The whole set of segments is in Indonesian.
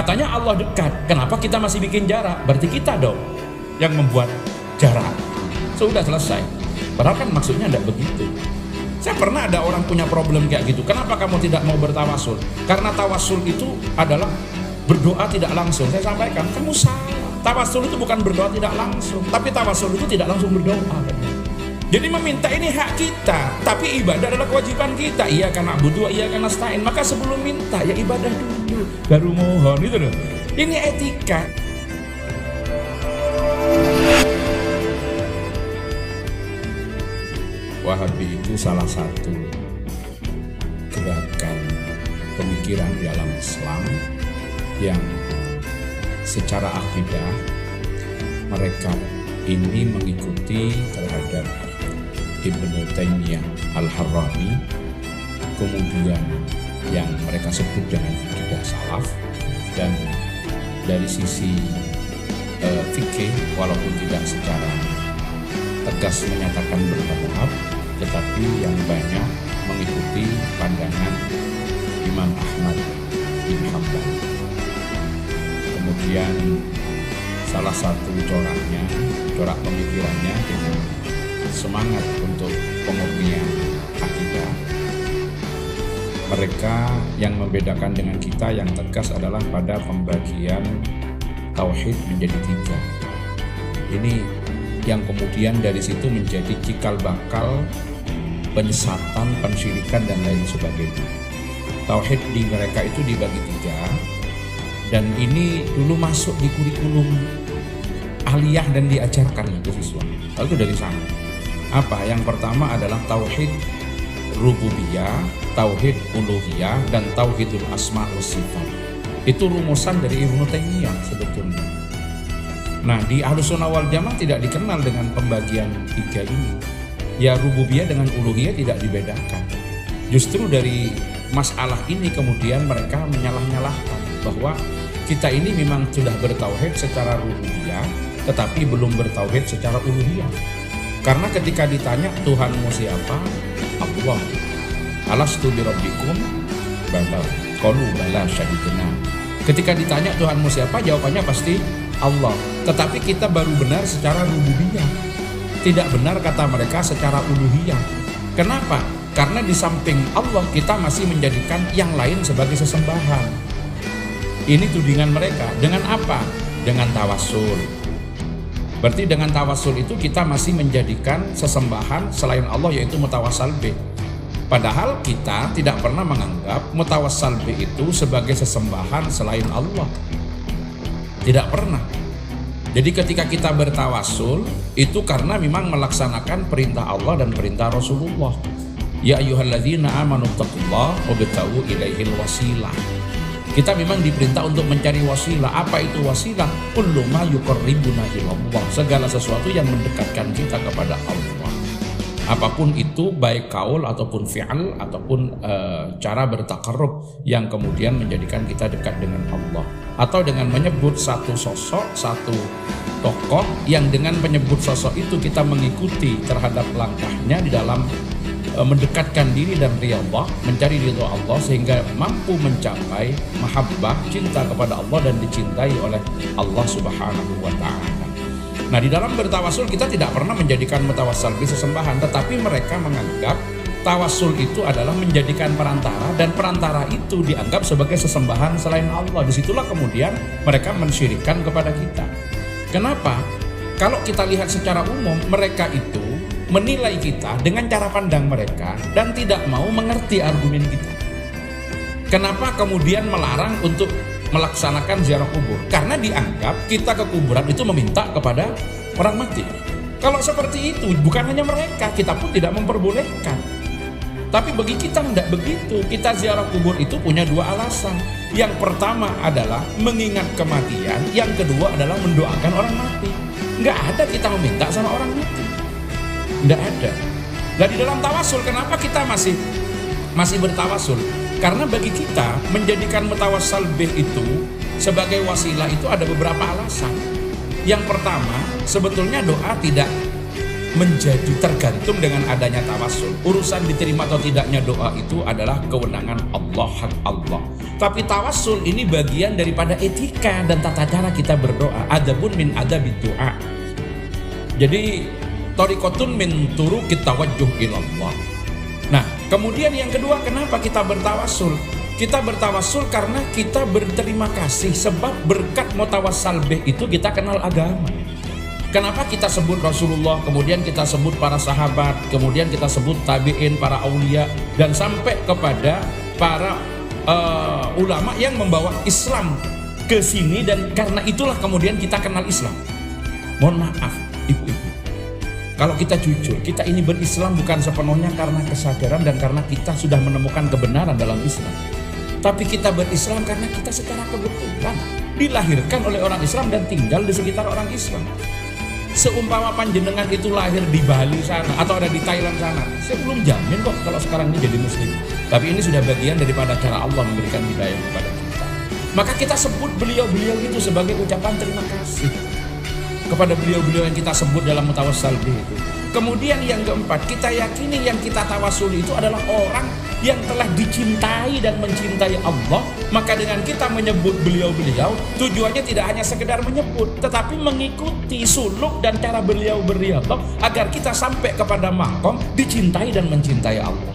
Katanya Allah dekat, kenapa kita masih bikin jarak? Berarti kita dong yang membuat jarak. Sudah selesai. Padahal kan maksudnya tidak begitu. Saya pernah ada orang punya problem kayak gitu. Kenapa kamu tidak mau bertawasul? Karena tawasul itu adalah berdoa tidak langsung. Saya sampaikan, kamu salah. Tawasul itu bukan berdoa tidak langsung, tapi tawasul itu tidak langsung berdoa. Jadi meminta ini hak kita, tapi ibadah adalah kewajiban kita. Iya karena butuh, iya karena nasta'in. Maka sebelum minta ya ibadah dulu, baru mohon, itu loh. Ini etika. Wahabi itu salah satu gerakan pemikiran dalam Islam yang secara akidah mereka ini mengikuti terhadap Ibnu Taimiyah Al-Harrani, kemudian yang mereka sebut dengan akidah salaf, dan dari sisi fikih walaupun tidak secara tegas menyatakan bermadhab, tetapi yang banyak mengikuti pandangan Imam Ahmad bin Hanbal. Kemudian salah satu corak pemikirannya dengan semangat untuk pemurnian akidah. Mereka yang membedakan dengan kita yang tegas adalah pada pembagian tauhid menjadi 3. Ini yang kemudian dari situ menjadi cikal bakal penyesatan, pensyirikan dan lain sebagainya. Tauhid di mereka itu dibagi 3, dan ini dulu masuk di kurikulum aliyah dan diajarkan ke siswa. Lalu dari sana apa? Yang pertama adalah tauhid rububiyah, tauhid uluhiyah, dan tauhidul asma wa sifat. Itu rumusan dari Ibnu Taimiyah sebetulnya. Nah, di Ahlussunnah wal Jamaah tidak dikenal dengan pembagian 3 ini. Ya, rububiyah dengan uluhiyah tidak dibedakan. Justru dari masalah ini kemudian mereka menyalah-nyalahkan bahwa kita ini memang sudah bertauhid secara rububiyah, tetapi belum bertauhid secara uluhiyah. Karena ketika ditanya Tuhanmu siapa? Allah. Alastu birabbikum? Bala. Qalu bala syahidna. Ketika ditanya Tuhanmu siapa? Jawabannya pasti Allah. Tetapi kita baru benar secara rububiyah. Tidak benar kata mereka secara uluhiyah. Kenapa? Karena di samping Allah kita masih menjadikan yang lain sebagai sesembahan. Ini tudingan mereka. Dengan apa? Dengan tawassul. Berarti dengan tawassul itu kita masih menjadikan sesembahan selain Allah, yaitu mutawassal bih. Padahal kita tidak pernah menganggap mutawassal bih itu sebagai sesembahan selain Allah. Tidak pernah. Jadi ketika kita bertawassul itu karena memang melaksanakan perintah Allah dan perintah Rasulullah. Ya ayyuhalladzina amanu taqullaha wabtaghu ilaihil wasilah. Kita memang diperintah untuk mencari wasilah. Apa itu wasilah? Kullu ma yuqarribuna ilallah. Segala sesuatu yang mendekatkan kita kepada Allah. Apapun itu, baik kaul ataupun fi'al ataupun cara bertakarrub yang kemudian menjadikan kita dekat dengan Allah. Atau dengan menyebut satu sosok, satu tokoh yang dengan menyebut sosok itu kita mengikuti terhadap langkahnya di dalam mendekatkan diri dan riyadhah, mencari ridha Allah sehingga mampu mencapai mahabbah, cinta kepada Allah dan dicintai oleh Allah Subhanahu wa taala. Nah, di dalam bertawasul kita tidak pernah menjadikan mutawassal bih sesembahan, tetapi mereka menganggap tawassul itu adalah menjadikan perantara, dan perantara itu dianggap sebagai sesembahan selain Allah. Disitulah kemudian mereka mensyirikkan kepada kita. Kenapa? Kalau kita lihat secara umum, mereka itu menilai kita dengan cara pandang mereka dan tidak mau mengerti argumen kita. Kenapa kemudian melarang untuk melaksanakan ziarah kubur? Karena dianggap kita ke kuburan itu meminta kepada orang mati. Kalau seperti itu, bukan hanya mereka, kita pun tidak memperbolehkan. Tapi bagi kita tidak begitu. Kita ziarah kubur itu punya 2 alasan. Yang pertama adalah mengingat kematian, yang kedua adalah mendoakan orang mati. Nggak ada kita meminta sama orang mati. Tidak ada. Nah, di dalam tawasul kenapa kita masih bertawasul? Karena bagi kita menjadikan mutawassal bih itu sebagai wasilah itu ada beberapa alasan. Yang pertama, sebetulnya doa tidak menjadi tergantung dengan adanya tawassul. Urusan diterima atau tidaknya doa itu adalah kewenangan Allah, hak Allah. Tapi tawassul ini bagian daripada etika dan tata cara kita berdoa. Adabun min adabid doa. Jadi thariqatun min turuqit tawajjuh ilallah. Nah, kemudian yang kedua, kenapa kita bertawassul? Kita bertawassul karena kita berterima kasih, sebab berkat mutawassal bih itu kita kenal agama. Kenapa kita sebut Rasulullah, kemudian kita sebut para sahabat, kemudian kita sebut tabi'in, para aulia, dan sampai kepada para ulama yang membawa Islam ke sini, dan karena itulah kemudian kita kenal Islam. Mohon maaf, ibu-ibu, kalau kita jujur, kita ini berislam bukan sepenuhnya karena kesadaran dan karena kita sudah menemukan kebenaran dalam Islam. Tapi kita berislam karena kita secara kebetulan dilahirkan oleh orang Islam dan tinggal di sekitar orang Islam. Seumpama panjenengan itu lahir di Bali sana atau ada di Thailand sana, saya belum jamin kok kalau sekarang ini jadi muslim. Tapi ini sudah bagian daripada cara Allah memberikan hidayah kepada kita. Maka kita sebut beliau-beliau itu sebagai ucapan terima kasih kepada beliau-beliau yang kita sebut dalam mutawassal bih itu. Kemudian yang keempat, kita yakini yang kita tawasul itu adalah orang yang telah dicintai dan mencintai Allah. Maka dengan kita menyebut beliau-beliau, tujuannya tidak hanya sekedar menyebut, tetapi mengikuti suluk dan cara beliau-beliau agar kita sampai kepada maqam dicintai dan mencintai Allah.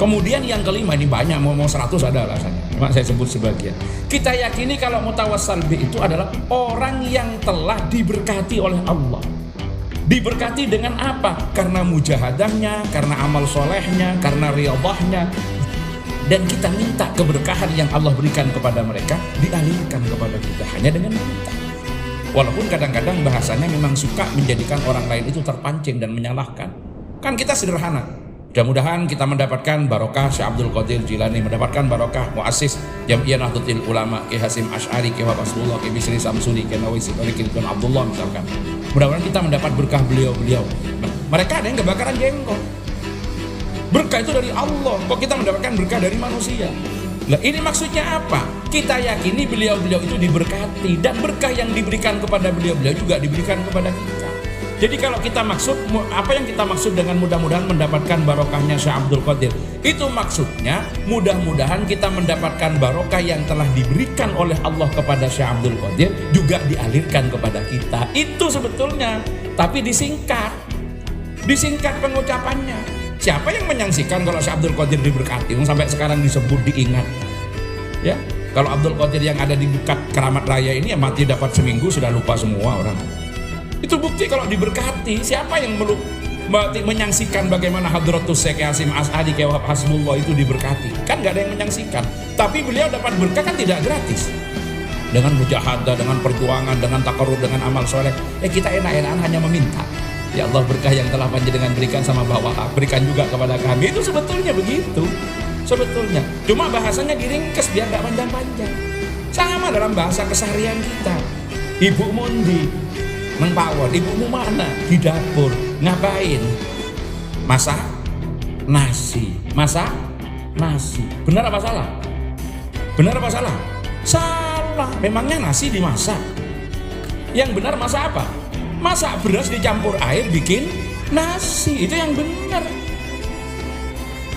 Kemudian yang kelima, ini banyak, mau 100 ada alasannya, cuma saya sebut sebagian. Kita yakini kalau mutawassal bih itu adalah orang yang telah diberkati oleh Allah. Diberkati dengan apa? Karena mujahadahnya, karena amal solehnya, karena riyadahnya. Dan kita minta keberkahan yang Allah berikan kepada mereka dialirkan kepada kita hanya dengan minta. Walaupun kadang-kadang bahasanya memang suka menjadikan orang lain itu terpancing dan menyalahkan. Kan kita sederhana. Mudah-mudahan kita mendapatkan barokah Syekh Abdul Qadir Jilani, mendapatkan barokah muassis Jam'iyah Nahdlatul Ulama Ki Hasim Asy'ari, Ki Wahab Rasulullah, Ki Bisri Samsuri, Ki Nawisi Ki Ridwan Abdullah misalkan. Mudah-mudahan kita mendapat berkah beliau-beliau. Nah, mereka ada yang kebakaran jenggot. Berkah itu dari Allah, kok kita mendapatkan berkah dari manusia? Nah, ini maksudnya apa? Kita yakini beliau-beliau itu diberkati, dan berkah yang diberikan kepada beliau-beliau juga diberikan kepada kita. Jadi kalau kita maksud, apa yang kita maksud dengan mudah-mudahan mendapatkan barokahnya Syekh Abdul Qadir, itu maksudnya mudah-mudahan kita mendapatkan barokah yang telah diberikan oleh Allah kepada Syekh Abdul Qadir juga dialirkan kepada kita. Itu sebetulnya, tapi disingkat pengucapannya. Siapa yang menyaksikan kalau Syekh Abdul Qadir diberkati sampai sekarang disebut, diingat? Ya, kalau Abdul Qadir yang ada di dekat Keramat Raya ini ya mati dapat seminggu sudah lupa semua orang. Itu bukti kalau diberkati. Siapa yang menyaksikan bagaimana Hadratus Syekh Hasim Asy'ari, Ki Wahab Hasbullah itu diberkati? Kan gak ada yang menyaksikan. Tapi beliau dapat berkah kan tidak gratis. Dengan mujahadah, dengan perjuangan, dengan takarrub, dengan amal soleh. Kita enak-enakan hanya meminta. Ya Allah, berkah yang telah panjenengan berikan sama Bapak, berikan juga kepada kami. Itu sebetulnya begitu. Sebetulnya. Cuma bahasanya diringkes biar gak panjang-panjang. Sama dalam bahasa keseharian kita. Ibu mundi mengpawon, ibumu mana? Di dapur. Ngapain? Masak nasi. Masak nasi. Benar apa salah? Benar apa salah? Salah. Memangnya nasi dimasak? Yang benar masak apa? Masak beras dicampur air bikin nasi. Itu yang benar.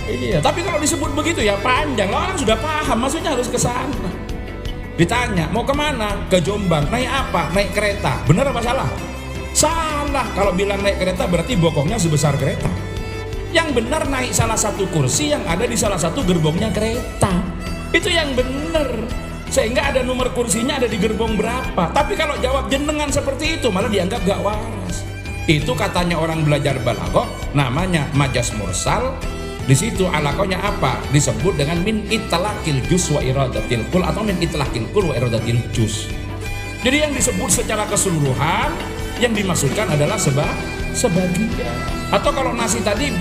Iya, tapi kalau disebut begitu ya panjang. Orang sudah paham, maksudnya harus ke sana. Ditanya, mau kemana? Ke Jombang. Naik apa? Naik kereta. Benar apa salah? Salah. Kalau bilang naik kereta berarti bokongnya sebesar kereta. Yang benar naik salah satu kursi yang ada di salah satu gerbongnya kereta. Itu yang benar. Sehingga ada nomor kursinya ada di gerbong berapa. Tapi kalau jawab jenengan seperti itu malah dianggap gak waras. Itu katanya orang belajar balaghah, namanya majas mursal. Di situ alakonya apa? Disebut dengan min itlaqil juz wa iradatil kul, atau min itlaqil kul wa iradatil juz. Jadi yang disebut secara keseluruhan, yang dimaksudkan adalah sebagian. Atau kalau nasi tadi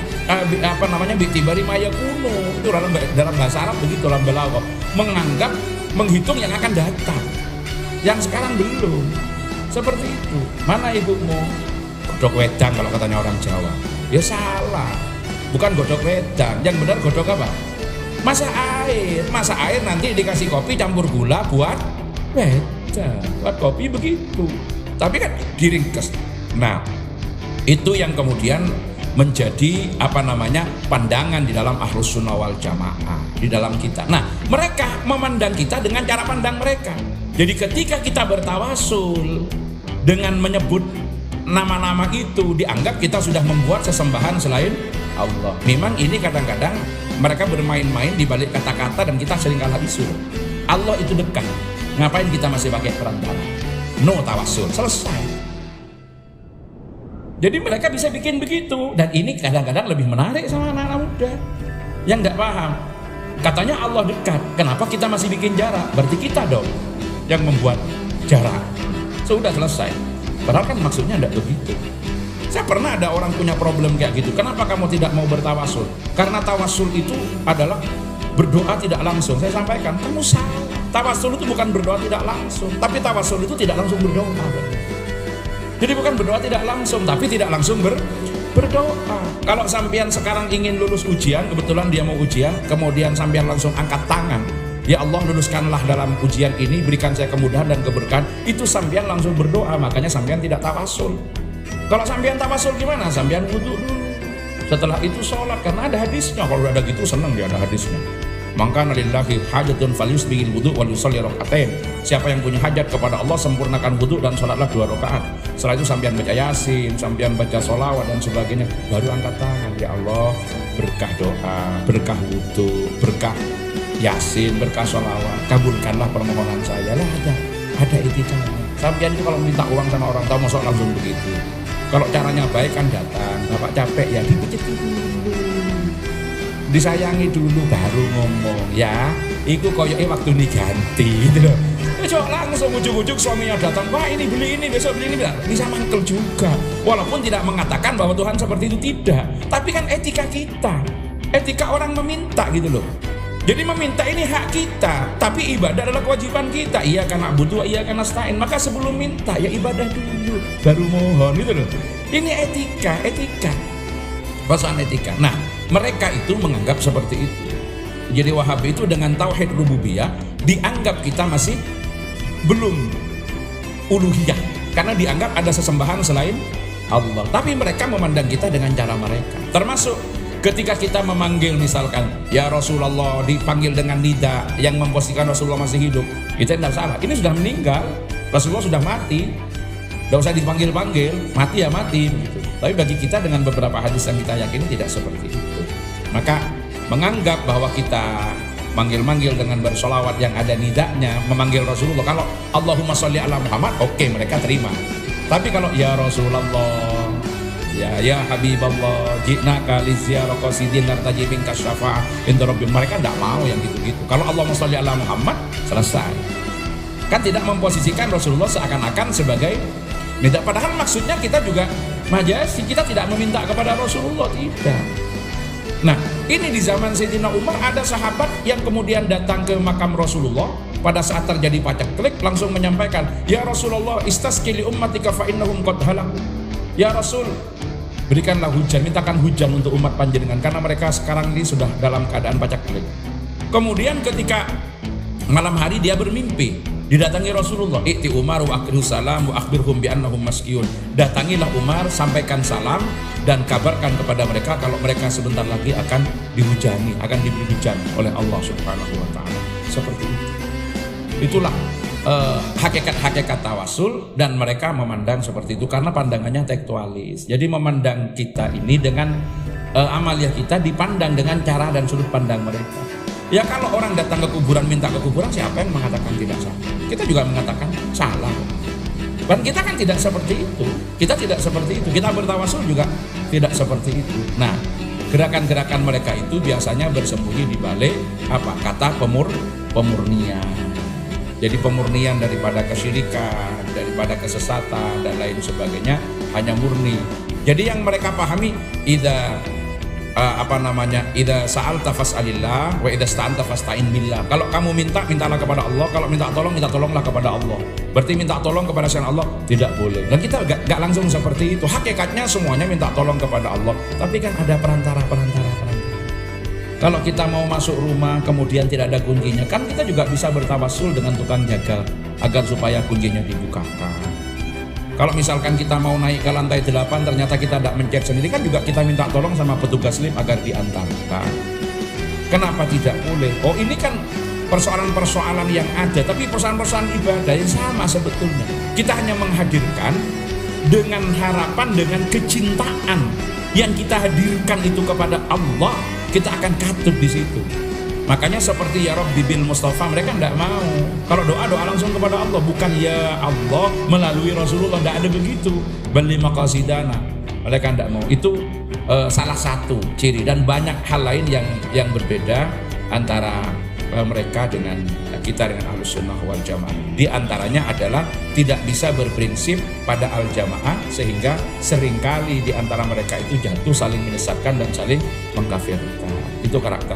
bi'tibari maya kuno, itu dalam bahasa Arab begitu, dalam balaghah, menganggap, menghitung yang akan datang, yang sekarang belum. Seperti itu. Mana ibumu? Godok wedang kalau katanya orang Jawa. Ya salah. Bukan godok wedang, yang benar godok apa? Masak air nanti dikasih kopi campur gula buat wedang, buat kopi begitu. Tapi kan diringkes. Nah, Itu yang kemudian menjadi pandangan di dalam Ahlus Sunnah wal Jamaah di dalam kita. Nah, mereka memandang kita dengan cara pandang mereka. Jadi ketika kita bertawasul dengan menyebut nama-nama itu, dianggap kita sudah membuat sesembahan selain Allah. Memang ini kadang-kadang mereka bermain-main di balik kata-kata dan kita sering kalah isu. Allah itu dekat. Ngapain kita masih pakai perantara? No tawasul, selesai. Jadi mereka bisa bikin begitu, dan ini kadang-kadang lebih menarik sama anak-anak muda yang nggak paham. Katanya Allah dekat, kenapa kita masih bikin jarak? Berarti kita dong yang membuat jarak. Sudah selesai. Padahal kan maksudnya tidak begitu. Saya pernah ada orang punya problem kayak gitu. Kenapa kamu tidak mau bertawasul? Karena tawasul itu adalah berdoa tidak langsung. Saya sampaikan, kamu salah. Tawasul itu bukan berdoa tidak langsung, tapi tawasul itu tidak langsung berdoa. Jadi bukan berdoa tidak langsung, tapi tidak langsung berdoa. Kalau sampean sekarang ingin lulus ujian, kebetulan dia mau ujian, kemudian sampean langsung angkat tangan, ya Allah luluskanlah dalam ujian ini, berikan saya kemudahan dan keberkahan, itu sampean langsung berdoa, makanya sampean tidak tawasul. Kalau sampean tawasul gimana? Sampean wudu dulu, setelah itu sholat, karena ada hadisnya. Kalau ada gitu senang dia, ada hadisnya. Maka nalillahi hajatun falyusbihil wudu wal yusalli rakaatain. Siapa yang punya hajat kepada Allah, sempurnakan wudu dan sholatlah 2 rakaat. Setelah itu sampean baca yasin, sampean baca sholawat dan sebagainya, baru angkat tangan. Ya Allah, berkah doa, berkah wudu, berkah yasin, berkah sholawat, kabulkanlah permohonan saya. Lah ada itikanya. Sampean itu kalau minta uang sama orang tahu, masuk langsung begitu. Kalau caranya baik kan datang, bapak capek ya dipijit dulu, disayangi dulu baru ngomong ya. Iku koyoknya waktu ini ganti gitu loh. Besok langsung ujuk-ujuk suaminya datang, wah ini beli ini, besok beli ini, bisa mangkel juga. Walaupun tidak mengatakan bahwa Tuhan seperti itu, tidak. Tapi kan etika kita, etika orang meminta gitu loh. Jadi meminta ini hak kita, tapi ibadah adalah kewajiban kita. Iya karena butuh, iya karena nasta'in. Maka sebelum minta ya ibadah dulu, baru mohon gitu loh. Ini etika. Persoalan etika. Nah, mereka itu menganggap seperti itu. Jadi Wahabi itu dengan tauhid rububiyah dianggap kita masih belum uluhiyah, karena dianggap ada sesembahan selain Allah. Tapi mereka memandang kita dengan cara mereka. Termasuk ketika kita memanggil misalkan ya Rasulullah, dipanggil dengan nida yang memposisikan Rasulullah masih hidup, itu tidak salah. Ini sudah meninggal, Rasulullah sudah mati, tidak usah dipanggil-panggil, mati ya mati begitu. Tapi bagi kita dengan beberapa hadis yang kita yakini tidak seperti itu. Maka menganggap bahwa kita manggil-manggil dengan bersolawat yang ada nidanya, memanggil Rasulullah, kalau Allahumma sholli ala Muhammad, oke, mereka terima. Tapi kalau ya Rasulullah, ya Habiballah, ji'naka liziarah qasidin nartaji minka syafa'ah inda rabbim, mereka tidak mau yang gitu-gitu. Kalau Allahumma sholli ala Muhammad, selesai. Kan tidak memposisikan Rasulullah seakan-akan sebagai minta, padahal maksudnya kita juga majasi, kita tidak meminta kepada Rasulullah, tidak. Nah, ini di zaman Sayyidina Umar ada sahabat yang kemudian datang ke makam Rasulullah pada saat terjadi paceklik, langsung menyampaikan, ya Rasulullah istasqi li ummatika fa innahum qad halaku. Ya Rasul, berikanlah hujan, mintakan hujan untuk umat panjenengan karena mereka sekarang ini sudah dalam keadaan paceklik. Kemudian ketika malam hari dia bermimpi, didatangi Rasulullah, i'ti Umar wa akhrihu salam wa akhbirhum bi annahum masqiyun. Datangilah Umar, sampaikan salam dan kabarkan kepada mereka kalau mereka sebentar lagi akan dihujani, akan diberi hujan oleh Allah Subhanahu wa taala. Seperti itu. Itulah hakikat-hakikat tawasul, dan mereka memandang seperti itu karena pandangannya tekstualis. Jadi memandang kita ini dengan amaliyah kita dipandang dengan cara dan sudut pandang mereka. Ya kalau orang datang ke kuburan minta ke kuburan, siapa yang mengatakan tidak salah? Kita juga mengatakan salah. Dan kita kan tidak seperti itu. Kita tidak seperti itu. Kita bertawasul juga tidak seperti itu. Nah, gerakan-gerakan mereka itu biasanya bersembunyi di balik apa? Kata pemurnian. Jadi pemurnian daripada kesyirikan, daripada kesesatan dan lain sebagainya, hanya murni. Jadi yang mereka pahami, idza sa'alta fas'alillah wa idza sta'anta fasta'in billah. Kalau kamu minta, mintalah kepada Allah. Kalau minta tolonglah kepada Allah. Berarti minta tolong kepada selain Allah tidak boleh. Dan kita gak langsung seperti itu. Hakikatnya semuanya minta tolong kepada Allah. Tapi kan ada perantara. Kalau kita mau masuk rumah kemudian tidak ada kuncinya, kan kita juga bisa bertawasul dengan tukang jaga agar supaya kuncinya dibukakan. Kalau misalkan kita mau naik ke lantai 8 ternyata kita tidak mencet sendiri, kan juga kita minta tolong sama petugas lift agar diantarkan. Kenapa tidak boleh? Oh, ini kan persoalan-persoalan yang ada, tapi persoalan-persoalan ibadah yang sama sebetulnya. Kita hanya menghadirkan dengan harapan, dengan kecintaan yang kita hadirkan itu kepada Allah, kita akan katut di situ. Makanya seperti ya Rabbi bil Mustafa, mereka tidak mau. Kalau doa langsung kepada Allah, bukan ya Allah melalui Rasulullah, tidak ada begitu. Bali maqasidana, mereka tidak mau. Itu salah satu ciri, dan banyak hal lain yang berbeda antara mereka dengan kita, dengan Ahlus Sunnah wal Jamaah. Di antaranya adalah tidak bisa berprinsip pada al jamaah, sehingga seringkali di antara mereka itu jatuh saling menyesatkan dan saling mengkafirkan. Itu karakter.